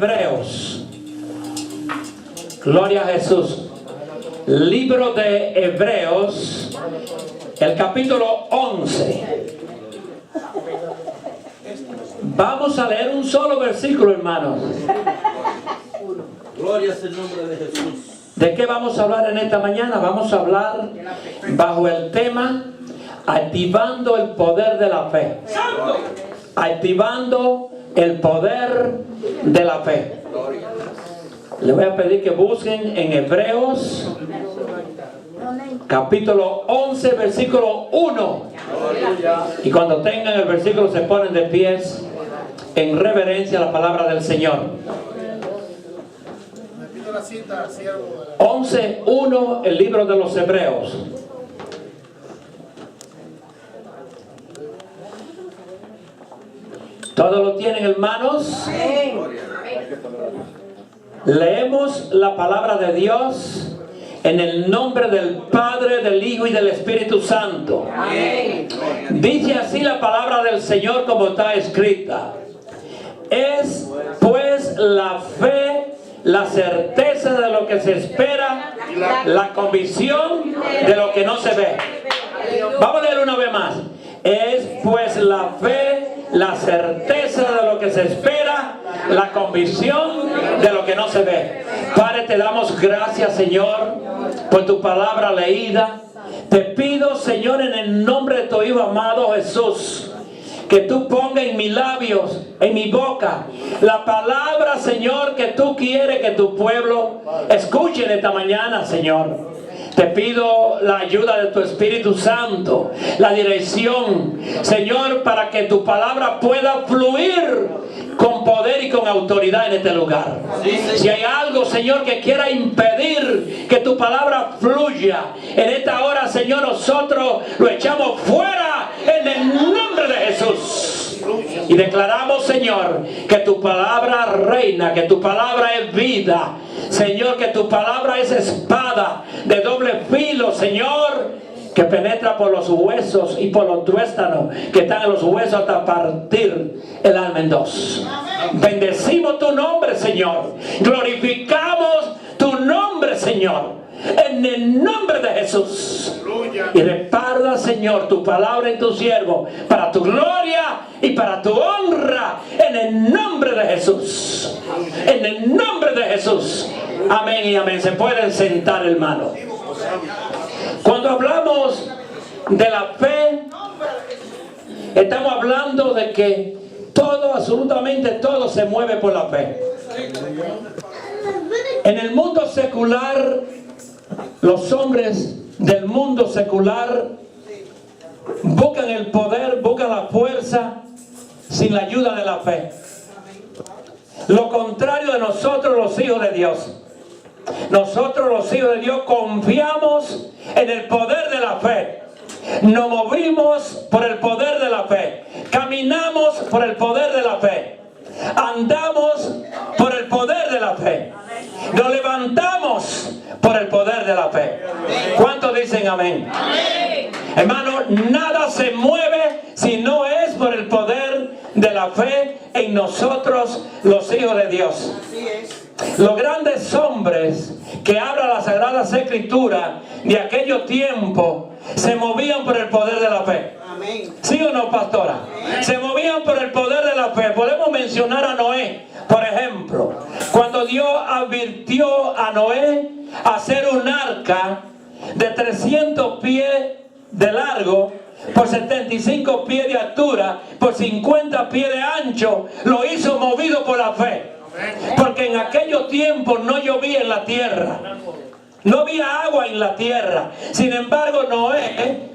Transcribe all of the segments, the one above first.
Hebreos. Gloria a Jesús. Libro de Hebreos, el capítulo 11. Vamos a leer un solo versículo, hermanos. Gloria es el nombre de Jesús. ¿De qué vamos a hablar en esta mañana? Vamos a hablar bajo el tema activando el poder de la fe. Activando el poder de la fe. Le voy a pedir que busquen en Hebreos capítulo 11 versículo 1, y cuando tengan el versículo se ponen de pies en reverencia a la palabra del Señor. 11:1, el libro de los Hebreos. ¿Todos lo tienen, hermanos? Leemos la palabra de Dios en el nombre del Padre, del Hijo y del Espíritu Santo. Amén. Dice así la palabra del Señor como está escrita. Es pues la fe, la certeza de lo que se espera, la convicción de lo que no se ve. Vamos a leer una vez más. Es pues la fe, la certeza de lo que se espera, la convicción de lo que no se ve. Padre, te damos gracias, Señor, por tu palabra leída. Te pido, Señor, en el nombre de tu Hijo amado Jesús, que tú pongas en mis labios, en mi boca, la palabra, Señor, que tú quieres que tu pueblo escuche en esta mañana, Señor. Te pido la ayuda de tu Espíritu Santo, la dirección, Señor, para que tu palabra pueda fluir con poder y con autoridad en este lugar. Si hay algo, Señor, que quiera impedir que tu palabra fluya en esta hora, Señor, nosotros lo echamos fuera en el nombre de Jesús. Y declaramos, Señor, que tu palabra reina, que tu palabra es vida, Señor, que tu palabra es espada de doble filo, Señor, que penetra por los huesos y por los tuéstanos que están en los huesos hasta partir el alma en dos. Bendecimos tu nombre, Señor. Glorificamos tu nombre, Señor, en el nombre de Jesús. Y reparta, Señor, tu palabra en tu siervo para tu gloria y para tu honra, en el nombre de Jesús. En el nombre de Jesús. Amén y amén. Se pueden sentar, hermano. Cuando hablamos de la fe, estamos hablando de que todo, absolutamente todo, se mueve por la fe. En el mundo secular, los hombres del mundo secular buscan el poder, buscan la fuerza sin la ayuda de la fe. Lo contrario de nosotros, los hijos de Dios. Nosotros, los hijos de Dios, confiamos en el poder de la fe. Nos movimos por el poder de la fe. Caminamos por el poder de la fe. Andamos por el poder de la fe. Nos levantamos por el poder de la fe. ¿Cuántos dicen amén? Amén. Hermano, nada se mueve si no es por el poder de la fe en nosotros, los hijos de Dios. Los grandes hombres que habla la Sagrada Escritura de aquellos tiempos se movían por el poder de la fe. Amén. ¿Sí o no, pastora? Amén. Se movían por el poder de la fe. Podemos mencionar a Noé, por ejemplo. Cuando Dios advirtió a Noé hacer un arca de 300 pies de largo, por 75 pies de altura, por 50 pies de ancho, lo hizo movido por la fe. Porque en aquellos tiempos no llovía en la tierra, no había agua en la tierra. Sin embargo, Noé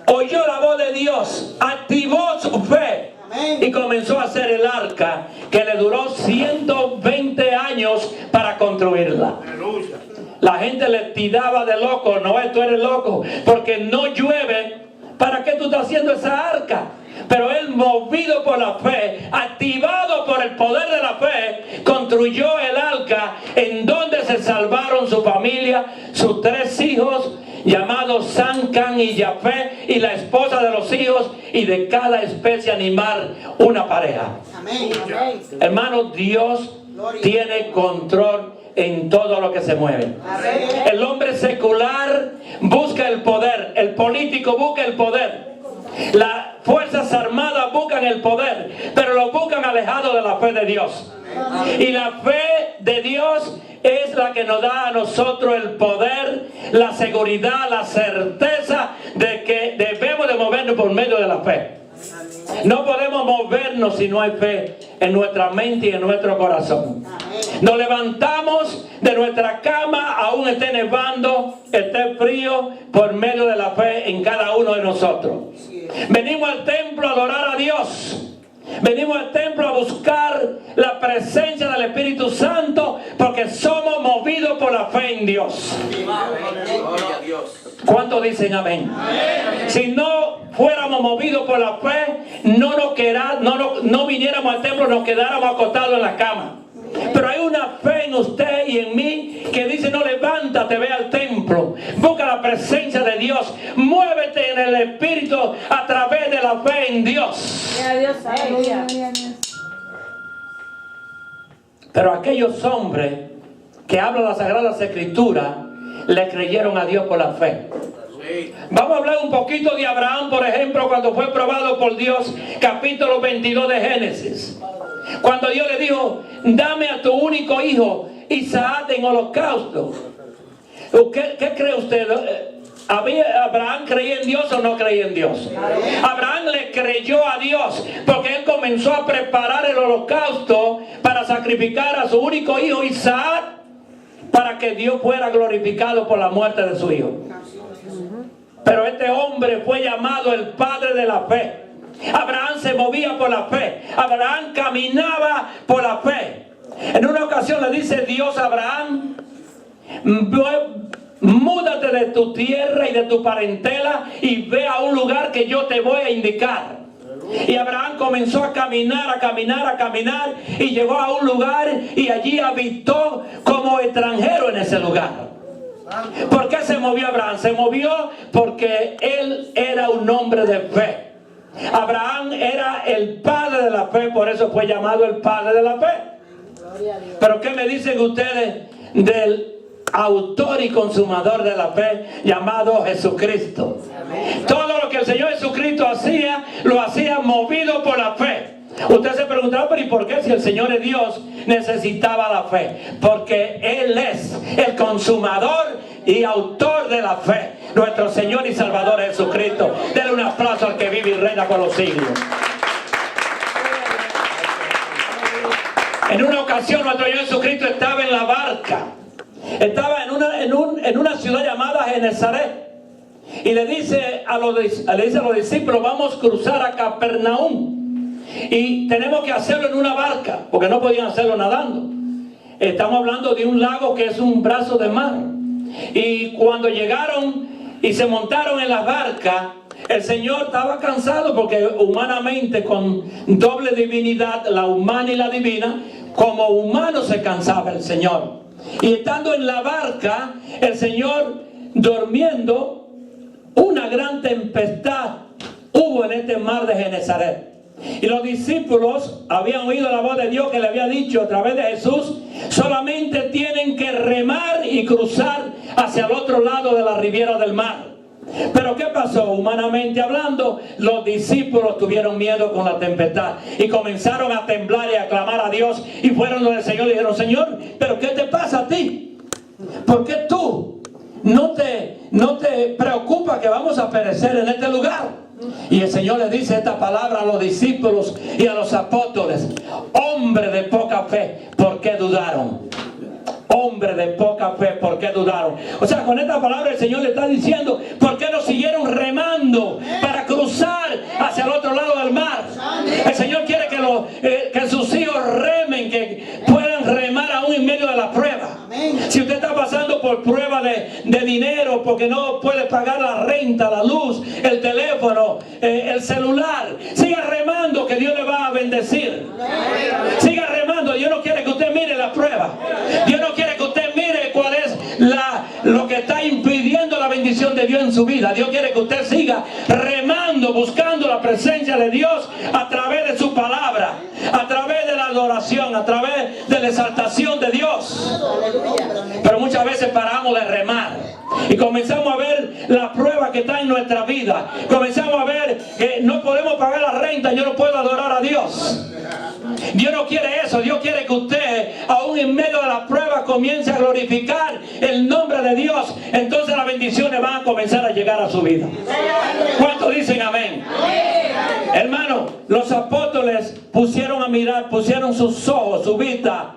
oyó la voz de Dios, activó su fe y comenzó a hacer el arca, que le duró 120 años para construirla. La gente le tiraba de loco. Noé, tú eres loco, porque no llueve. ¿Para qué tú estás haciendo esa arca? Pero él, movido por la fe, activado por el poder de la fe, construyó el arca, en donde se salvaron su familia, sus 3 hijos, llamados San, Can y Jafet, y la esposa de los hijos, y de cada especie animal una pareja. Amén. Hermano, Dios tiene control en todo lo que se mueve. El hombre secular busca el poder, el político busca el poder, las fuerzas armadas buscan el poder, pero lo buscan alejado de la fe de Dios. Y la fe de Dios es la que nos da a nosotros el poder, la seguridad, la certeza de que debemos de movernos por medio de la fe. No podemos movernos si no hay fe en nuestra mente y en nuestro corazón. Nos levantamos de nuestra cama, aún esté nevando, esté frío, por medio de la fe en cada uno de nosotros. Venimos al templo a adorar a Dios. Venimos al templo a buscar la presencia del Espíritu Santo porque somos movidos por la fe en Dios. ¿Cuántos dicen amén? Si no fuéramos movidos por la fe, no viniéramos al templo, nos quedáramos acostados en la cama. Pero hay una fe en usted y en mí que dice: no, levántate, ve al templo, busca la presencia de Dios, muévete en el Espíritu a través de la fe en Dios. Pero aquellos hombres que hablan las Sagradas Escrituras le creyeron a Dios por la fe. Vamos a hablar un poquito de Abraham, por ejemplo, cuando fue probado por Dios, capítulo 22 de Génesis. Cuando Dios le dijo: dame a tu único hijo Isaac en holocausto. ¿Qué cree usted? ¿Abraham creía en Dios o no creía en Dios? Abraham le creyó a Dios porque él comenzó a preparar el holocausto para sacrificar a su único hijo Isaac, para que Dios fuera glorificado por la muerte de su hijo. Pero este hombre fue llamado el padre de la fe. Abraham se movía por la fe. Abraham caminaba por la fe. En una ocasión le dice Dios a Abraham: múdate de tu tierra y de tu parentela y ve a un lugar que yo te voy a indicar. Y Abraham comenzó a caminar y llegó a un lugar y allí habitó como extranjero en ese lugar. ¿Por qué se movió Abraham? Se movió porque él era un hombre de fe. Abraham era el padre de la fe, por eso fue llamado el padre de la fe. Pero ¿qué me dicen ustedes del autor y consumador de la fe llamado Jesucristo? Todo lo que el Señor Jesucristo hacía, lo hacía movido por la fe. Usted se preguntará: pero ¿y por qué, si el Señor es Dios, necesitaba la fe? Porque Él es el consumador y autor de la fe, nuestro Señor y Salvador Jesucristo. Denle un aplauso al que vive y reina por los siglos. En una ocasión nuestro Señor Jesucristo estaba en la barca. Estaba en una ciudad llamada Genezaret. Y le dice a los discípulos: vamos a cruzar a Capernaum. Y tenemos que hacerlo en una barca, porque no podían hacerlo nadando. Estamos hablando de un lago que es un brazo de mar. Y cuando llegaron y se montaron en la barca, el Señor estaba cansado, porque humanamente, con doble divinidad, la humana y la divina, como humano se cansaba el Señor. Y estando en la barca, el Señor durmiendo, una gran tempestad hubo en este mar de Genezaret. Y los discípulos habían oído la voz de Dios que le había dicho a través de Jesús: solamente tienen que remar y cruzar hacia el otro lado de la riviera del mar. Pero ¿qué pasó? Humanamente hablando, los discípulos tuvieron miedo con la tempestad y comenzaron a temblar y a clamar a Dios, y fueron donde el Señor y dijeron: Señor, ¿pero qué te pasa a ti? ¿Por qué tú no te preocupa que vamos a perecer en este lugar? Y el Señor le dice esta palabra a los discípulos y a los apóstoles: hombre de poca fe, ¿por qué dudaron? Hombre de poca fe, ¿por qué dudaron? O sea, con esta palabra el Señor le está diciendo: ¿por qué no siguieron remando para cruzar hacia el otro lado del mar? El Señor quiere que sus hijos remen, que puedan remar aún en medio de la prueba. Si usted está pasando por prueba de dinero, porque no puede pagar la renta, la luz, el teléfono, el celular, siga remando, que Dios le va a bendecir. Siga remando. Dios no quiere que usted mire la prueba. Dios no quiere que usted mire cuál es lo que está impidiendo la bendición de Dios en su vida. Dios quiere que usted siga remando, buscando la presencia de Dios a través de su palabra, a través de la adoración, adoración, a través de la exaltación de Dios. Pero muchas veces paramos de remar y comenzamos a ver la prueba que está en nuestra vida. Comenzamos a ver que no podemos pagar la renta, yo no puedo adorar a Dios. Dios no quiere eso. Dios quiere que usted, aún en medio de la prueba, comience a glorificar el nombre de Dios. Entonces las bendiciones van a comenzar a llegar a su vida. ¿Cuántos dicen amén? Hermano, los apóstoles pusieron sus ojos, su vista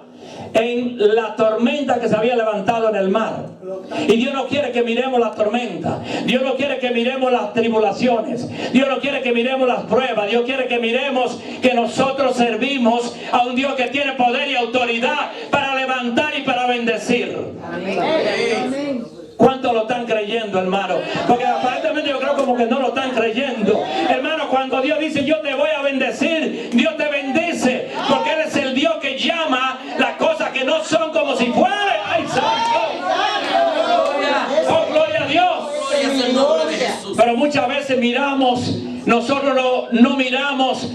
en la tormenta que se había levantado en el mar. Y Dios no quiere que miremos la tormenta. Dios no quiere que miremos las tribulaciones. Dios no quiere que miremos las pruebas. Dios quiere que miremos que nosotros servimos a un Dios que tiene poder y autoridad para levantar y para bendecir. Amén. ¿Cuántos lo están creyendo, hermano? Porque aparentemente yo creo como que no lo están creyendo. Hermano, cuando Dios dice yo te voy a bendecir, Dios te bendice, porque Él es el Dios que llama las cosas que no son como si fueran. ¡Ay, santo! ¡Oh, gloria a Dios! Pero muchas veces nosotros no miramos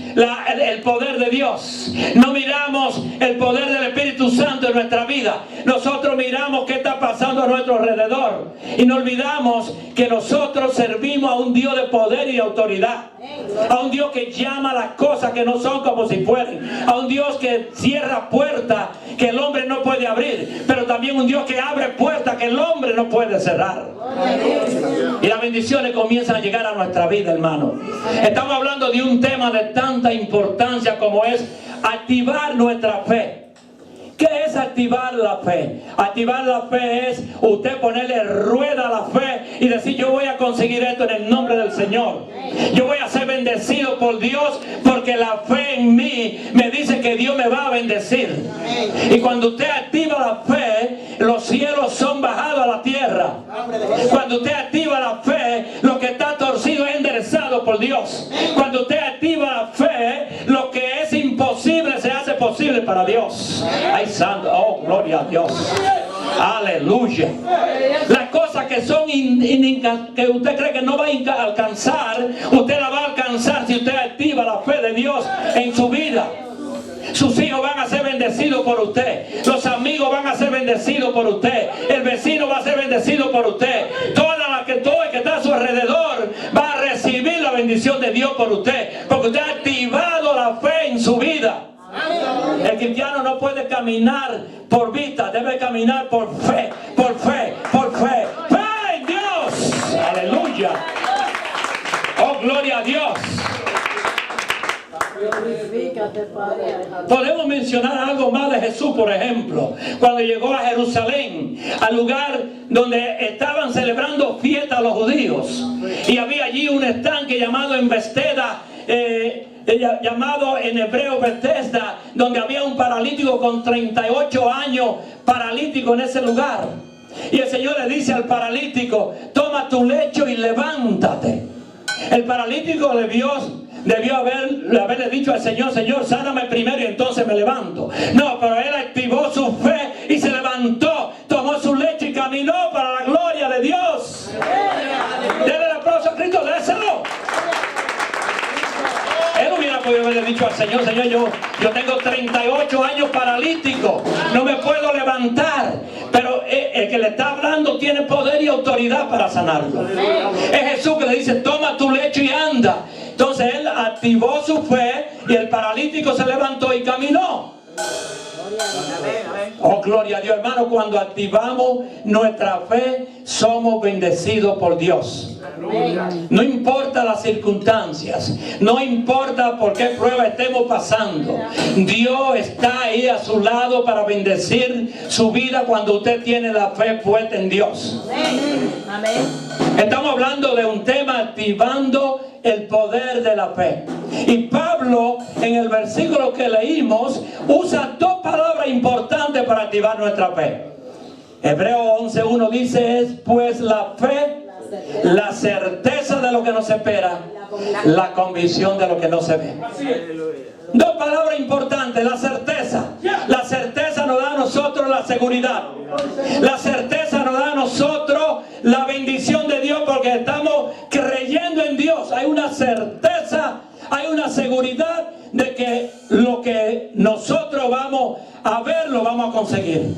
el poder de Dios. No miramos el poder del Espíritu Santo en nuestra vida. Nosotros miramos qué está pasando a nuestro alrededor. Y no olvidamos que nosotros servimos a un Dios de poder y de autoridad. A un Dios que llama las cosas que no son como si fueran. A un Dios que cierra puertas que el hombre no puede abrir. Pero también un Dios que abre puertas que el hombre no puede cerrar. Y las bendiciones comienzan a llegar a nuestra vida, hermano. Estamos hablando de un tema de tanta importancia como es activar nuestra fe. ¿Qué es activar la fe? Activar la fe es usted ponerle rueda a la fe y decir yo voy a conseguir esto en el nombre del Señor. Yo voy a ser bendecido por Dios porque la fe en mí me dice que Dios me va a bendecir. Y cuando usted activa la fe, los cielos son bajados a la tierra. Cuando usted activa la fe, lo que está torcido es enderezado por Dios. Cuando usted activa la fe, lo que es imposible se hace posible para Dios. Ay, santo, oh, gloria a Dios. Aleluya. Las cosas que son que usted cree que no va a alcanzar, usted la va a alcanzar si usted activa la fe de Dios en su vida. Sus hijos van a ser bendecidos por usted. Los amigos van a ser bendecidos por usted. El vecino va a ser bendecido por usted. Todo el que está a su alrededor va a recibir la bendición de Dios por usted. Porque usted ha activado la fe en su vida. El cristiano no puede caminar por vista, debe caminar por fe, por fe, por fe. ¡Fe en Dios! ¡Aleluya! ¡Oh, gloria a Dios! Podemos mencionar algo más de Jesús, por ejemplo, cuando llegó a Jerusalén, al lugar donde estaban celebrando fiesta los judíos, y había allí un estanque llamado en Betesda, llamado en hebreo Betesda, donde había un paralítico con 38 años paralítico en ese lugar. Y el Señor le dice al paralítico: toma tu lecho y levántate. El paralítico debió haberle dicho al Señor: Señor, sáname primero y entonces me levanto. No, pero él activó su fe y se levantó, tomó su lecho y caminó para la gloria de Dios. Denle el aplauso a Cristo, déselo. Él hubiera podido haberle dicho al Señor: Señor, yo tengo 38 años paralítico, no me puedo levantar. Pero el que le está hablando tiene poder y autoridad para sanarlo. Es Jesús que le dice: toma tu lecho y anda. Entonces él activó su fe y el paralítico se levantó y caminó. Oh, gloria a Dios, hermano. Cuando activamos nuestra fe, somos bendecidos por Dios. No importa las circunstancias, no importa por qué prueba estemos pasando, Dios está ahí a su lado para bendecir su vida cuando usted tiene la fe puesta en Dios. Estamos hablando de un tema: activando el poder de la fe. Y Pablo, en el versículo que leímos, usa dos palabras importantes para activar nuestra fe. Hebreo 11:1 dice: es pues la fe la certeza de lo que no se espera, la convicción de lo que no se ve. Dos palabras importantes: la certeza. La certeza nos da a nosotros la seguridad. La certeza nos da a nosotros la bendición de Dios porque estamos creyendo en Dios. Hay una certeza hay una seguridad de que lo que nosotros vamos a ver lo vamos a conseguir.